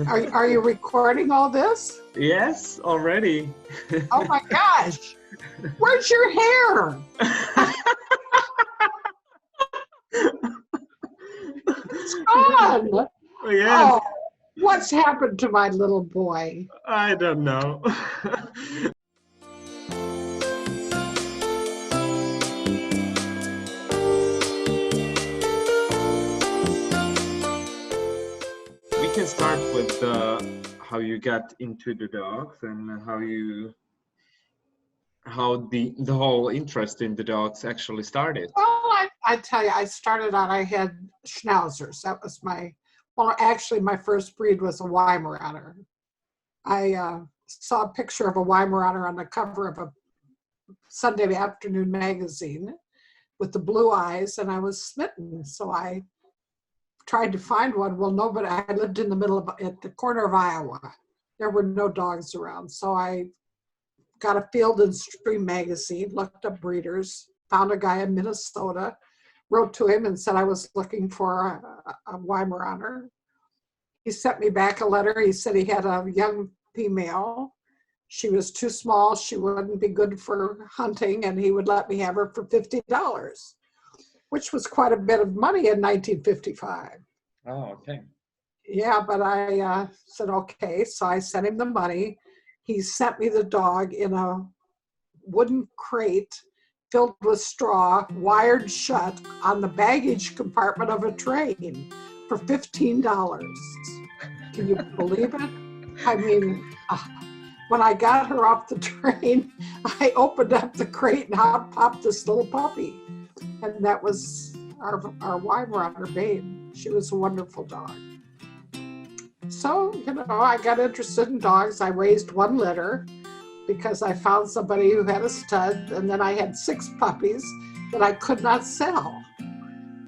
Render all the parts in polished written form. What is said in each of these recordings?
Are you recording all this? Yes, already. Oh my gosh. Where's your hair? It's gone. Yes. Oh, what's happened to my little boy? I don't know. We can start with how you got into the dogs and how the whole interest in the dogs actually started. Well, I tell you, I started out, I had Schnauzers. That was actually my first breed was a Weimaraner. I saw a picture of a Weimaraner on the cover of a Sunday afternoon magazine with the blue eyes, and I was smitten. So I tried to find one. Well, no, but I lived in the middle at the corner of Iowa. There were no dogs around. So I got a Field and Stream magazine, looked up breeders, found a guy in Minnesota, wrote to him and said I was looking for a Weimaraner. He sent me back a letter. He said he had a young female. She was too small. She wouldn't be good for hunting, and he would let me have her for $50, which was quite a bit of money in 1955. Oh, okay. Yeah, but I said, okay. So I sent him the money. He sent me the dog in a wooden crate filled with straw, wired shut on the baggage compartment of a train for $15. Can you believe it? I mean, when I got her off the train, I opened up the crate and out popped this little puppy. And that was our Weimaraner Babe. She was a wonderful dog. So, I got interested in dogs. I raised one litter because I found somebody who had a stud, and then I had 6 puppies that I could not sell.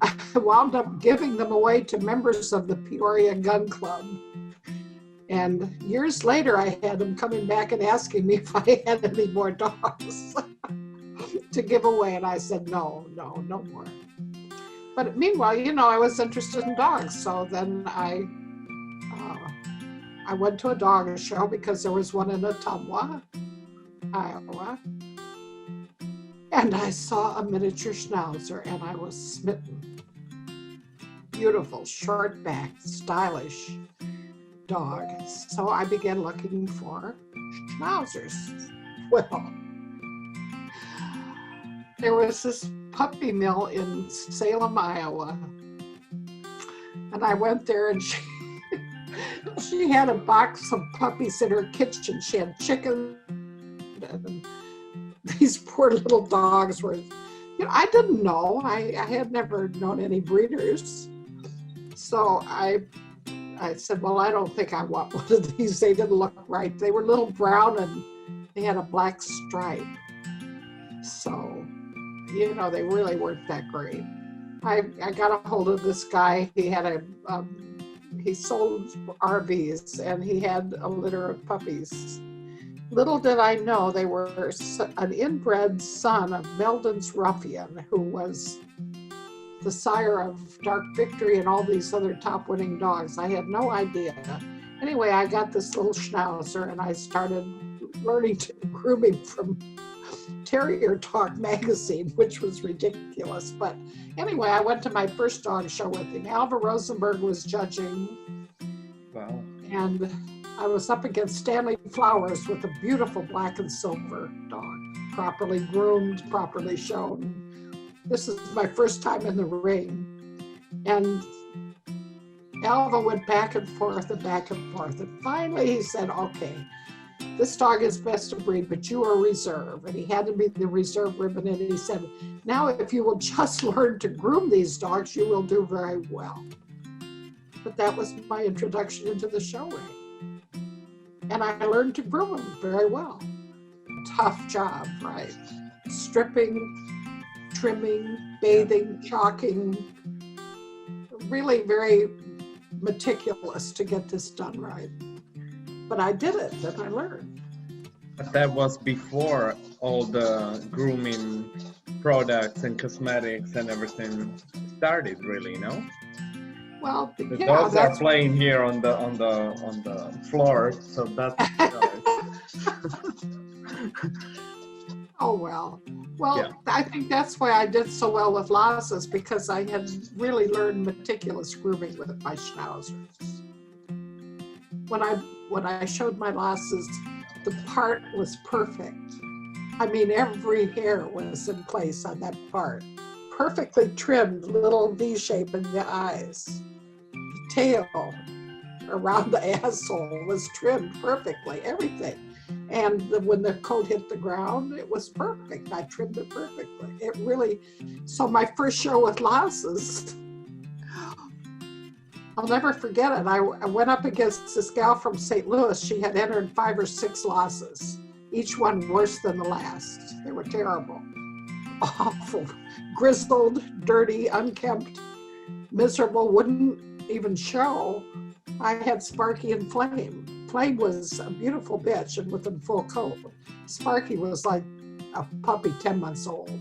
I wound up giving them away to members of the Peoria Gun Club. And years later, I had them coming back and asking me if I had any more dogs to give away. And I said, no more. But meanwhile, I was interested in dogs. So then I went to a dog show because there was one in Ottumwa, Iowa. And I saw a miniature Schnauzer and I was smitten. Beautiful, short back, stylish dog. So I began looking for Schnauzers. Well, there was this puppy mill in Salem, Iowa. And I went there and she had a box of puppies in her kitchen. She had chickens, and these poor little dogs were, I didn't know. I had never known any breeders. So I said, well, I don't think I want one of these. They didn't look right. They were little brown and they had a black stripe. So, they really weren't that great. I got a hold of this guy. He had he sold RVs and he had a litter of puppies. Little did I know they were an inbred son of Meldon's Ruffian, who was the sire of Dark Victory and all these other top winning dogs. I had no idea. Anyway, I got this little Schnauzer and I started learning to groom him from Terrier Talk magazine, which was ridiculous. But anyway, I went to my first dog show with him. Alva Rosenberg was judging. Wow. And I was up against Stanley Flowers with a beautiful black and silver dog, properly groomed, properly shown. This is my first time in the ring. And Alva went back and forth and back and forth. And finally he said, okay, this dog is best of breed, but you are reserve. And he handed me the reserve ribbon and he said, now if you will just learn to groom these dogs, you will do very well. But that was my introduction into the show ring. And I learned to groom them very well. Tough job, right? Stripping, trimming, bathing, chalking. Really very meticulous to get this done right. But I did it and I learned. But that was before all the grooming products and cosmetics and everything started, really, no? Well, The yeah, dogs are that's playing here on the floor, so that's oh well. Well, yeah. I think that's why I did so well with Lhasas, because I had really learned meticulous grooming with my schnauzers. When I showed my Lhasas, the part was perfect. I mean, every hair was in place on that part. Perfectly trimmed, little V shape in the eyes. The tail around the asshole was trimmed perfectly, everything. And when the coat hit the ground, it was perfect. I trimmed it perfectly. It really, so my first show with Lhasas, I'll never forget it. I went up against this gal from St. Louis. She had entered 5 or 6 Lhasas, each one worse than the last. They were terrible, awful, grizzled, dirty, unkempt, miserable, wouldn't even show. I had Sparky and Flame. Flame was a beautiful bitch and with a full coat. Sparky was like a puppy 10 months old,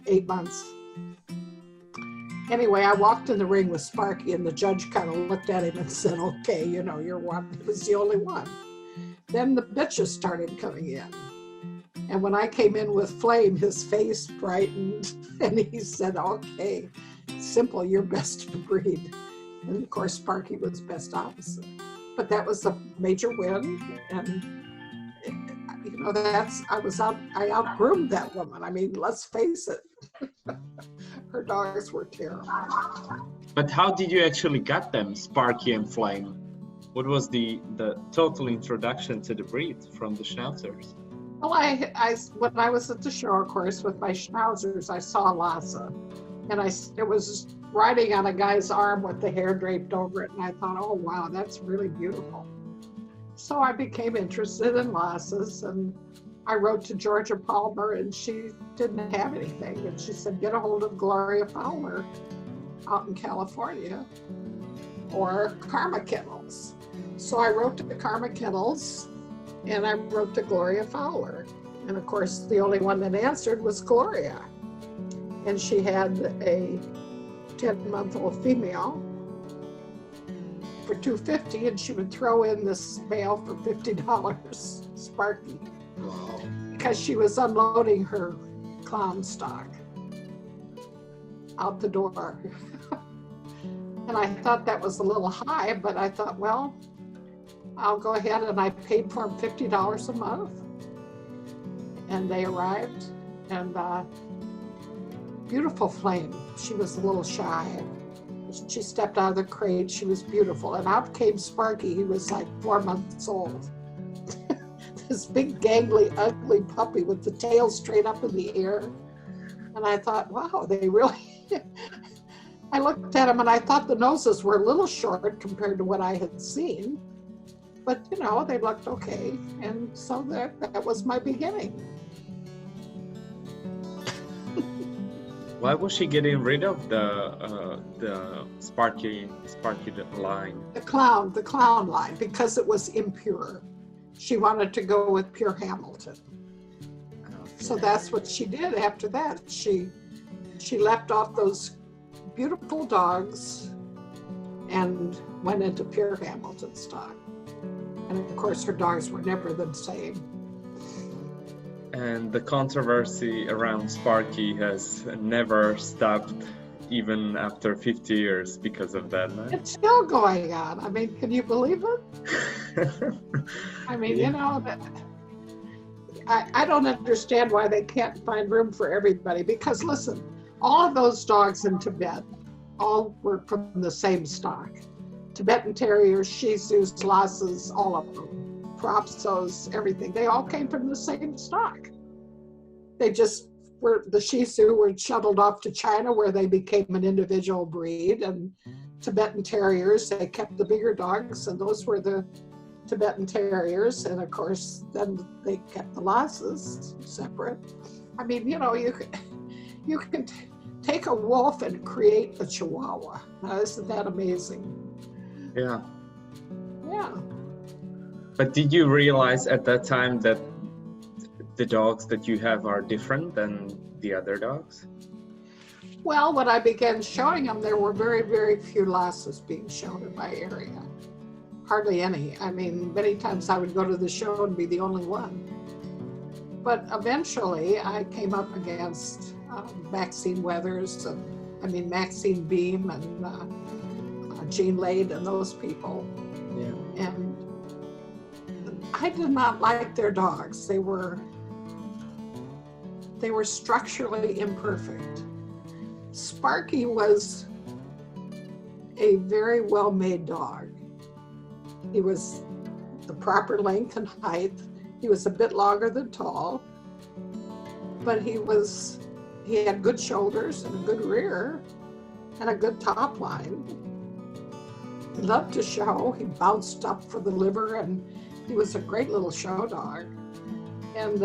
8 months. Anyway, I walked in the ring with Sparky and the judge kind of looked at him and said, okay, you know, you're one. He was the only one. Then the bitches started coming in. And when I came in with Flame, his face brightened and he said, okay, simple, you're best of breed. And of course, Sparky was best opposite. But that was a major win. And, you know, I out-groomed that woman. I mean, let's face it. Her dogs were terrible. But how did you actually get them, Sparky and Flame? What was the total introduction to the breed from the Schnauzers? Well, when I was at the show, of course, with my Schnauzers, I saw Lhasa. And it was riding on a guy's arm with the hair draped over it. And I thought, oh, wow, that's really beautiful. So I became interested in Lhasas, and I wrote to Georgia Palmer, and she didn't have anything. And she said, get a hold of Gloria Fowler out in California, or Karma Kennels. So I wrote to Karma Kennels, and I wrote to Gloria Fowler. And of course, the only one that answered was Gloria. And she had a 10-month-old female for $250, and she would throw in this male for $50, Sparky. Wow. Because she was unloading her clown stock out the door. And I thought that was a little high, but I thought, well, I'll go ahead, and I paid for them $50 a month. And they arrived, and beautiful Flame. She was a little shy. She stepped out of the crate. She was beautiful. And out came Sparky. He was like 4 months old. This big, gangly, ugly puppy with the tail straight up in the air. And I thought, wow, they really... I looked at them and I thought the noses were a little short compared to what I had seen. But, you know, they looked okay. And so that was my beginning. Why was she getting rid of the Sparky line? The clown line, because it was impure. She wanted to go with pure Hamilton. Okay. So that's what she did after that. She left off those beautiful dogs and went into pure Hamilton stock. And of course, her dogs were never the same. And the controversy around Sparky has never stopped, even after 50 years, because of that. No? It's still going on. I mean, can you believe it? I mean, you know, I don't understand why they can't find room for everybody. Because listen, all of those dogs in Tibet all were from the same stock. Tibetan Terriers, Shih Tzus, Lhasas, all of them. Apsos, everything. They all came from the same stock. They just were, the Shih Tzu were shuttled off to China where they became an individual breed, and Tibetan Terriers, they kept the bigger dogs, and those were the Tibetan Terriers. And of course, then they kept the Lhasas separate. I mean, you know, you can take a wolf and create a Chihuahua. Now, isn't that amazing? Yeah. Yeah. But did you realize at that time that the dogs that you have are different than the other dogs? Well, when I began showing them, there were very, very few Lhasas being shown in my area. Hardly any. I mean, many times I would go to the show and be the only one. But eventually I came up against Maxine Weathers, Maxine Beam and Jean Lade and those people. Yeah. And I did not like their dogs. They were structurally imperfect. Sparky was a very well-made dog. He was the proper length and height. He was a bit longer than tall, but he had good shoulders and a good rear and a good top line. He loved to show. He bounced up for the liver, and he was a great little show dog. And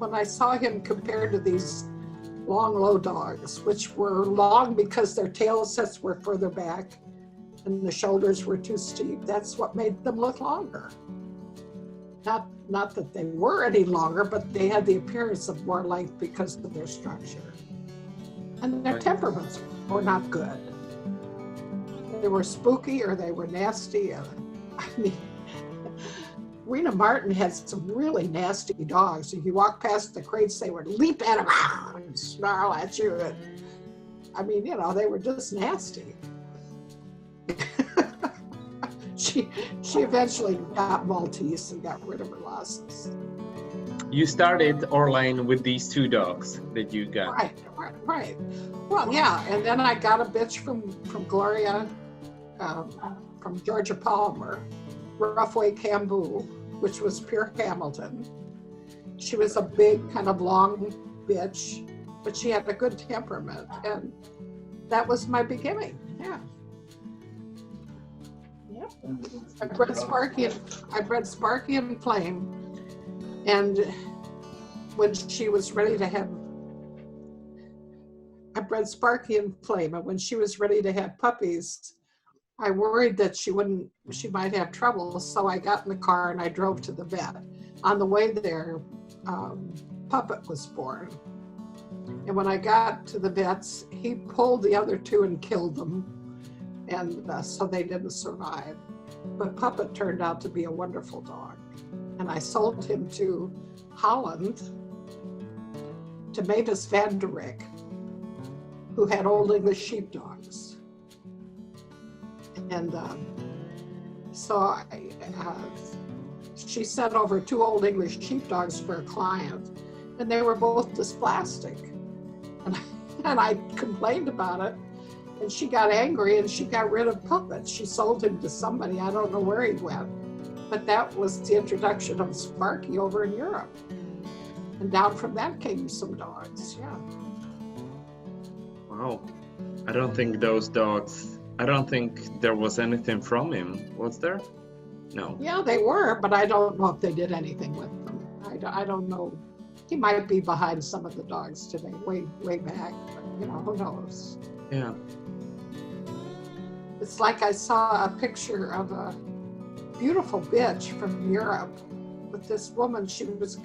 when I saw him compared to these long, low dogs, which were long because their tail sets were further back and the shoulders were too steep, that's what made them look longer. Not that they were any longer, but they had the appearance of more length because of their structure. And their temperaments were not good. They were spooky or they were nasty. Rena Martin had some really nasty dogs. If you walk past the crates, they would leap at them and snarl at you. They were just nasty. She eventually got Maltese and got rid of her Lhasas. You started, Orlane, with these two dogs that you got. Right. Well, yeah, and then I got a bitch from Gloria, from Georgia Palmer, Roughway Camboo, which was pure Hamilton. She was a big, kind of long bitch, but she had a good temperament, and that was my beginning. Yeah. Yep. I bred Sparky and Flame, and when she was ready to have, I bred Sparky and Flame, and when she was ready to have puppies, I worried that she might have trouble, so I got in the car and I drove to the vet. On the way there, Puppet was born. And when I got to the vet's, he pulled the other two and killed them, and so they didn't survive. But Puppet turned out to be a wonderful dog. And I sold him to Holland, to Mavis van der Rijck, who had Old English sheepdogs. And she sent over 2 Old English sheepdogs for a client, and they were both dysplastic. And I complained about it, and she got angry and she got rid of Puppet. She sold him to somebody, I don't know where he went, but that was the introduction of Sparky over in Europe. And down from that came some dogs, yeah. Wow. I don't think there was anything from him, was there? No. Yeah, they were, but I don't know if they did anything with them. I don't know. He might be behind some of the dogs today, way back, but who knows? Yeah. It's like I saw a picture of a beautiful bitch from Europe with this woman. She was,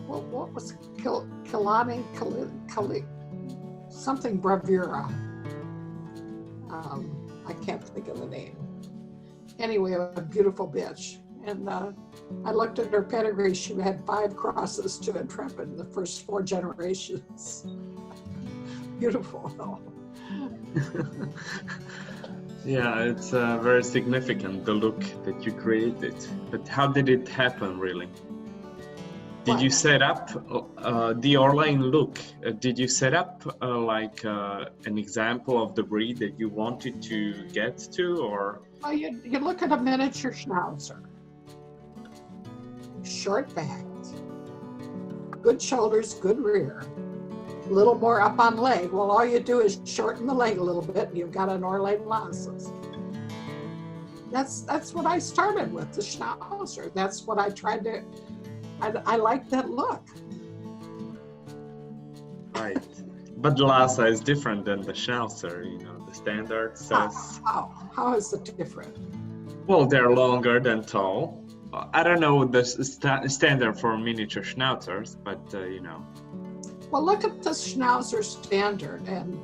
what was Kilani, something Bravura. I can't think of the name. Anyway, a beautiful bitch. And I looked at her pedigree. She had 5 crosses to Intrepid in the first 4 generations. Beautiful, though. Yeah, it's very significant, the look that you created. But how did it happen, really? Did you set up the Orlane look? Did you set up an example of the breed that you wanted to get to, or? Well, you look at a miniature Schnauzer, short-backed, good shoulders, good rear, a little more up on leg. Well, all you do is shorten the leg a little bit, and you've got an Orlane Lhasa. That's what I started with, the Schnauzer. That's what I tried to. I like that look. Right. But Lhasa is different than the Schnauzer, the standard says. How is it different? Well, they're longer than tall. I don't know the standard for miniature Schnauzers, but Well, look at the Schnauzer standard, and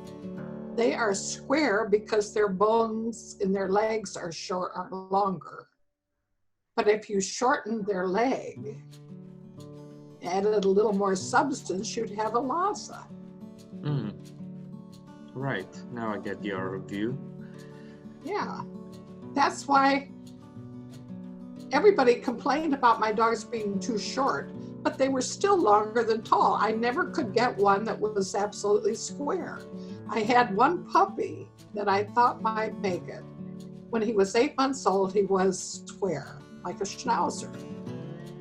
they are square because their bones in their legs are longer. But if you shorten their leg, added a little more substance, you'd have a Lhasa. Right, now I get your view. Yeah, that's why everybody complained about my dogs being too short, but they were still longer than tall. I never could get one that was absolutely square. I had one puppy that I thought might make it. When he was 8 months old, he was square, like a Schnauzer.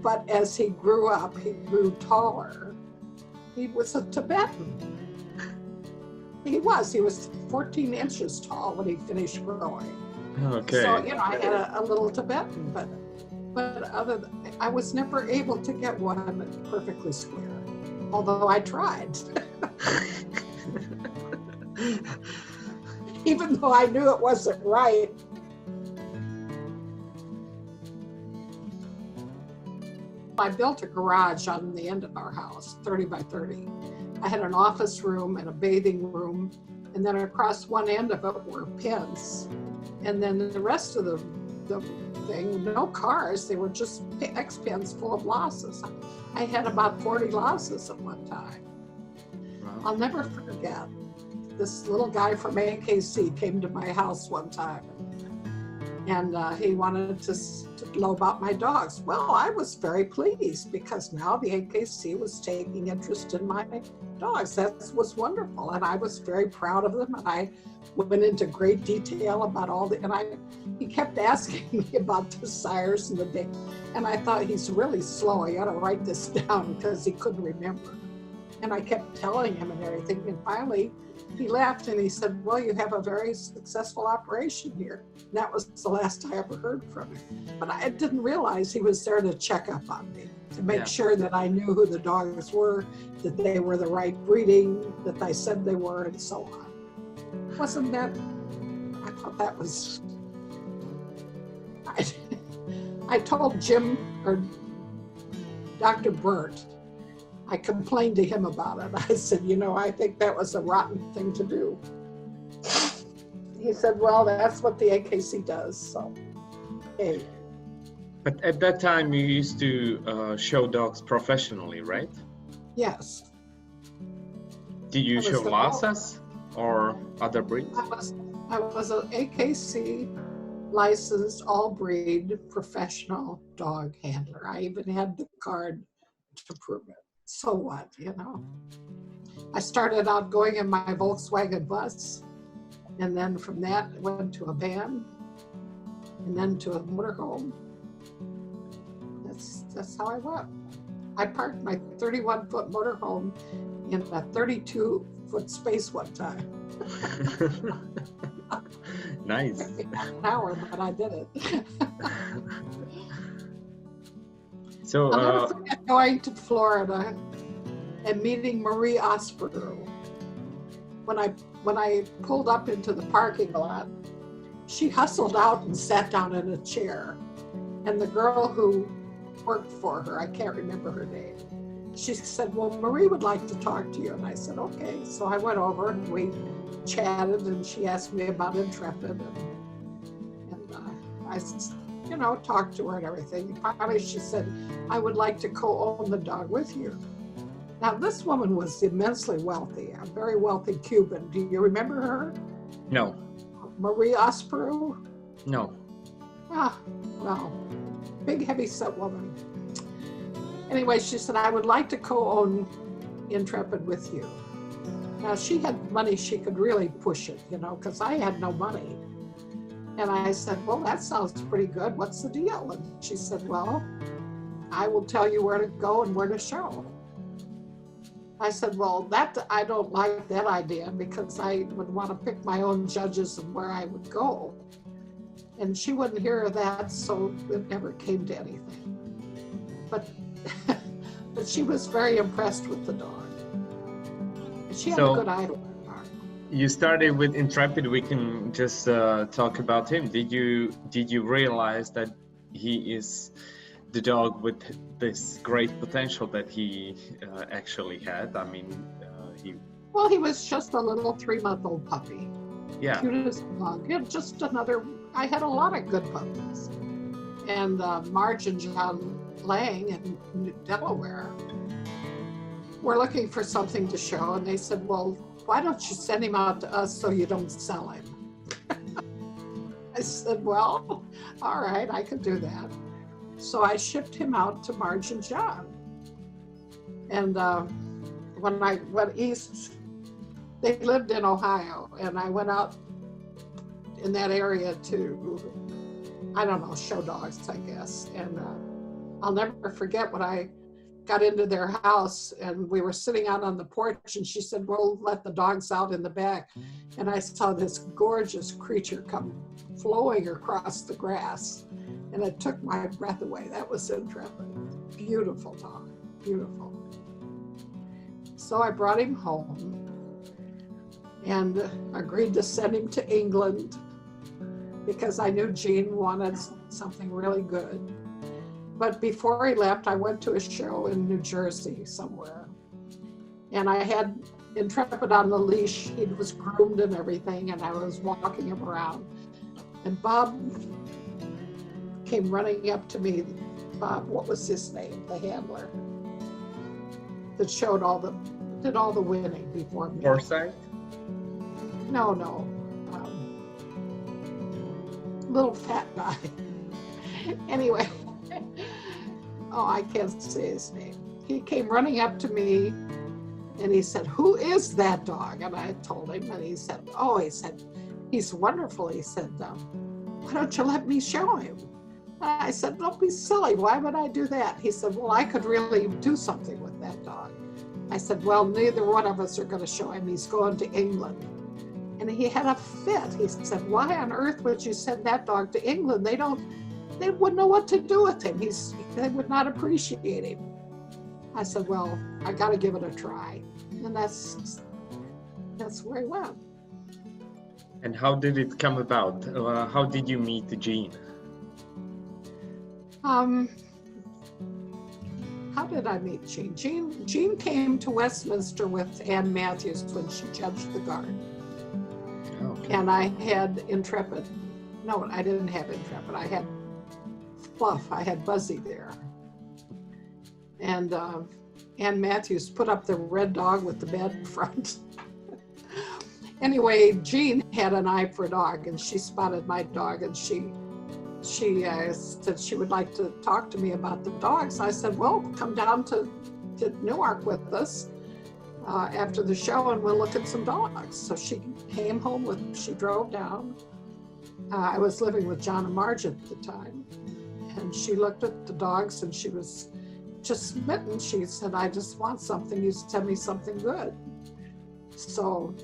But as he grew up, he grew taller. He was a Tibetan. He was 14 inches tall when he finished growing. Okay. So, I had a little Tibetan, but I was never able to get one perfectly square, although I tried. Even though I knew it wasn't right. I built a garage on the end of our house, 30 by 30. I had an office room and a bathing room, and then across one end of it were pens. And then the rest of the thing, no cars, they were just X-pens full of Lhasas. I had about 40 Lhasas at one time. Wow. I'll never forget. This little guy from AKC came to my house one time, and he wanted to know about my dogs. Well, I was very pleased because now the AKC was taking interest in my dogs. That was wonderful, and I was very proud of them, and I went into great detail about he kept asking me about the sires and the date, and I thought, he's really slow, I ought to write this down, because he couldn't remember. And I kept telling him and everything, and finally he laughed and he said, well, you have a very successful operation here. And that was the last I ever heard from him. But I didn't realize he was there to check up on me, to make sure that I knew who the dogs were, that they were the right breeding, that I said they were, and so on. Wasn't that, I thought that was, I told Jim, or Dr. Burt, I complained to him about it. I said, I think that was a rotten thing to do. He said, well, that's what the AKC does, so, hey. But at that time, you used to show dogs professionally, right? Yes. Did you show Lhasas or other breeds? I was an AKC licensed all-breed professional dog handler. I even had the card to prove it. So what, I started out going in my Volkswagen bus, and then from that went to a van, and then to a motorhome. That's how I went. I parked my 31-foot motorhome in a 32-foot space one time. Nice. It took me an hour, but I did it. So, I'll never forget going to Florida and meeting Marie Osprey. When I pulled up into the parking lot, she hustled out and sat down in a chair. And the girl who worked for her, I can't remember her name, she said, well, Marie would like to talk to you. And I said, okay. So I went over and we chatted, and she asked me about Intrepid, and I talked to her and everything. Finally, she said, I would like to co-own the dog with you. Now, this woman was immensely wealthy, a very wealthy Cuban. Do you remember her? No. Marie Osprey? No. Ah, well, big, heavy-set woman. Anyway, she said, I would like to co-own Intrepid with you. Now, she had money, she could really push it, because I had no money. And I said, well, that sounds pretty good. What's the deal? And she said, well, I will tell you where to go and where to show. I said, well, I don't like that idea, because I would want to pick my own judges and where I would go. And she wouldn't hear of that, so it never came to anything. But she was very impressed with the dog. She had a good eye. You started with Intrepid. We can just talk about him. Did you realize that he is the dog with this great potential that he actually had? I mean, Well, he was just a little 3-month-old puppy. yeah. Cutest dog. Yeah, just another. I had a lot of good puppies. And Marge and John Lang in Delaware were looking for something to show, and they said, well, why don't you send him out to us so you don't sell him? I said, well, all right, I could do that. So I shipped him out to Marge and John. And when I went east, they lived in Ohio, and I went out in that area to, I don't know, show dogs, I guess. And I'll never forget when I got into their house and we were sitting out on the porch, and she said, we'll let the dogs out in the back. And I saw this gorgeous creature come flowing across the grass, and it took my breath away. That was Intrepid. Beautiful dog, beautiful. So I brought him home and agreed to send him to England because I knew Gene wanted something really good. But before he left, I went to a show in New Jersey somewhere. And I had Intrepid on the leash. He was groomed and everything, and I was walking him around. And Bob came running up to me. Bob, what was his name? The handler that showed did all the winning before me. Forsyth? No. Little fat guy. Anyway, I can't say his name. He came running up to me and he said, who is that dog? And I told him, and he said, he's wonderful. He said, why don't you let me show him? And I said, don't be silly. Why would I do that? He said, well, I could really do something with that dog. I said, well, neither one of us are going to show him. He's going to England. And he had a fit. He said, why on earth would you send that dog to England? They wouldn't know what to do with him. They would not appreciate him. I said, well, I got to give it a try. And that's where he went. And how did it come about? How did you meet Gene? How did I meet Gene? Gene came to Westminster with Ann Matthews when she judged the guard. Okay. And I had Intrepid. No, I didn't have Intrepid. I had Fluff. I had Buzzy there. And Ann Matthews put up the red dog with the bed in front. Anyway, Jean had an eye for a dog, and she spotted my dog, and she said she would like to talk to me about the dogs. I said, well, come down to Newark with us after the show, and we'll look at some dogs. So she came home she drove down. I was living with John and Marge at the time, and she looked at the dogs, and she was just smitten. She said, I just want something. You send me something good. So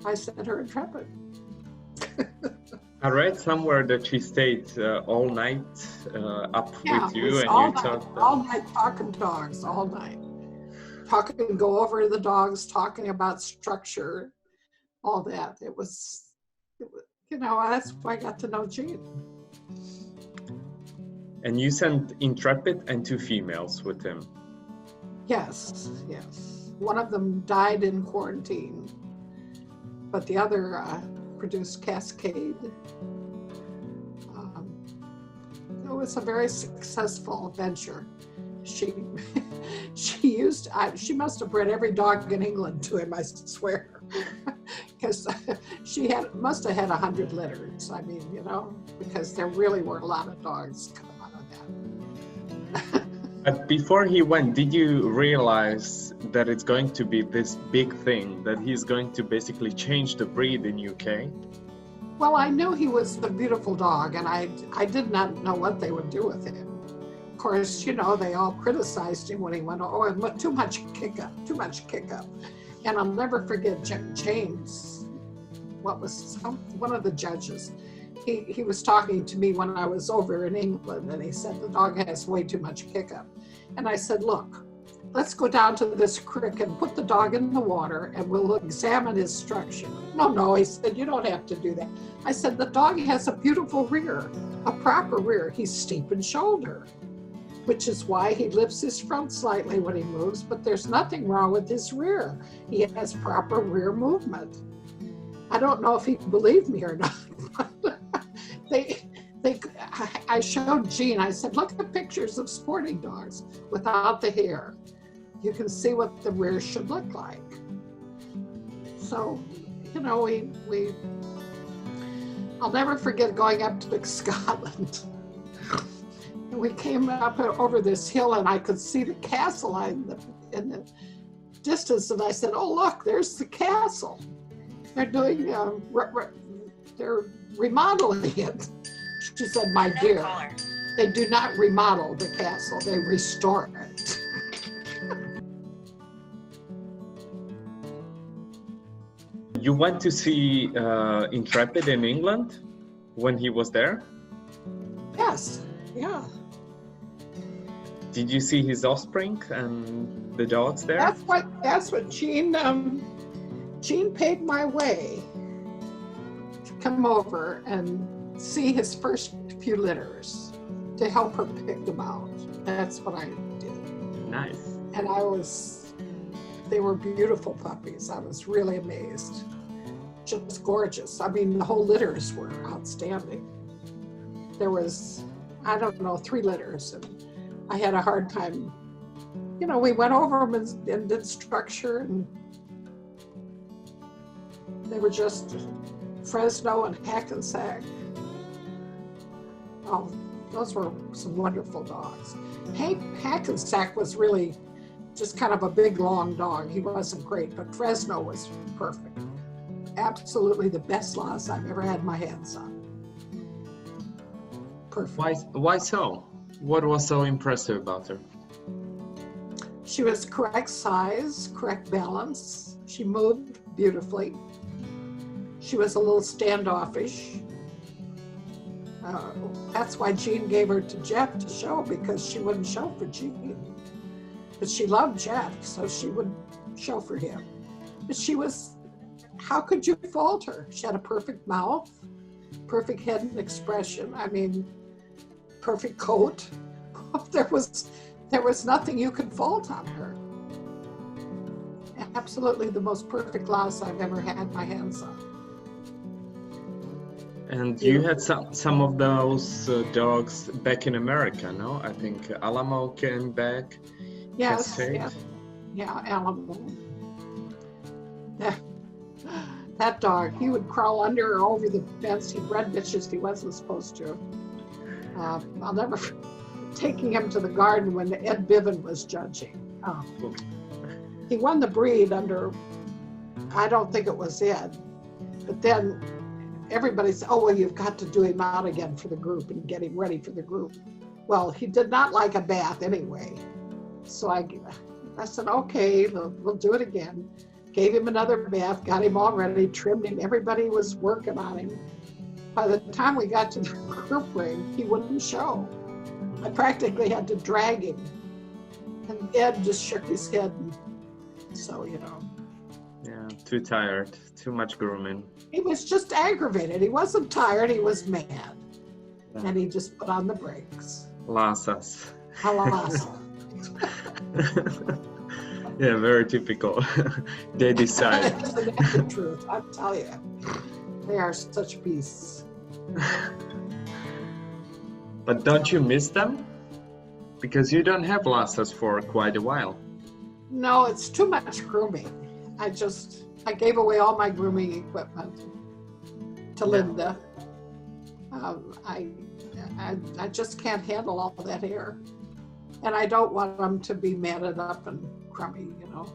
I sent her Intrepid. I read somewhere that she stayed all night up with you, and all you night, talked all night talking dogs, all night. Talking, go over the dogs, talking about structure, all that. It was, that's why I got to know Gene. And you sent Intrepid and 2 females with him. Yes. One of them died in quarantine, but the other produced Cascade. It was a very successful venture. She must have bred every dog in England to him, I swear, because she must have had 100 litters. I mean, because there really were a lot of dogs coming out of that. But before he went, did you realize that it's going to be this big thing, that he's going to basically change the breed in UK? Well, I knew he was a beautiful dog, and I did not know what they would do with him. Of course, they all criticized him when he went, too much kick up. And I'll never forget James, one of the judges. He was talking to me when I was over in England, and he said, the dog has way too much kick up. And I said, look, let's go down to this creek and put the dog in the water and we'll examine his structure. No, he said, you don't have to do that. I said, the dog has a beautiful rear, a proper rear. He's steep in shoulder, which is why he lifts his front slightly when he moves, but there's nothing wrong with his rear. He has proper rear movement. I don't know if he believed me or not. I showed Jean, I said, look at pictures of sporting dogs without the hair. You can see what the rear should look like. So, you know, I'll never forget going up to Scotland. And we came up over this hill and I could see the castle in the distance. And I said, oh, look, there's the castle. They're doing, they're remodeling it. She said, my dear, they do not remodel the castle, they restore it. You went to see Intrepid in England when he was there? Yes, yeah. Did you see his offspring and the dogs there? That's what Jean paid my way to come over and see his first few litters to help her pick them out. That's what I did. Nice. And they were beautiful puppies. I was really amazed. Just gorgeous. I mean, the whole litters were outstanding. There was, I don't know, 3 litters, and I had a hard time. You know, we went over them and did structure, and they were just Fresno and Hackensack. Oh, those were some wonderful dogs. Hackensack was really just kind of a big, long dog. He wasn't great, but Fresno was perfect. Absolutely the best Lhasa I've ever had my hands on. Perfect. Why so? What was so impressive about her? She was correct size, correct balance. She moved beautifully. She was a little standoffish. That's why Jean gave her to Jeff to show, because she wouldn't show for Jean. But she loved Jeff, so she would show for him. But she was, how could you fault her? She had a perfect mouth, perfect head and expression. I mean, perfect coat. There was nothing you could fault on her. Absolutely the most perfect Lhasa I've ever had my hands on. And you had some of those dogs back in America, no? I think Alamo came back. Yes, yeah, Alamo. That dog, he would crawl under or over the fence. He'd run bitches he wasn't supposed to. I'll never taking him to the garden when Ed Biven was judging. He won the breed under, I don't think it was Ed, but then everybody said, oh, well, you've got to do him out again for the group and get him ready for the group. Well, he did not like a bath anyway. So I said, okay, we'll do it again. Gave him another bath, got him all ready, trimmed him. Everybody was working on him. By the time we got to the group ring, he wouldn't show. I practically had to drag him. And Ed just shook his head. And so, you know. Yeah, too tired, too much grooming. He was just aggravated. He wasn't tired, he was mad. Yeah. And he just put on the brakes. Lhasas. Lhasa. Yeah, very typical. They decide. That's the truth, I'll tell you. They are such beasts. But don't you miss them? Because you don't have Lhasas for quite a while. No, it's too much grooming. I gave away all my grooming equipment to Linda. I just can't handle all that hair. And I don't want them to be matted up and crummy, you know.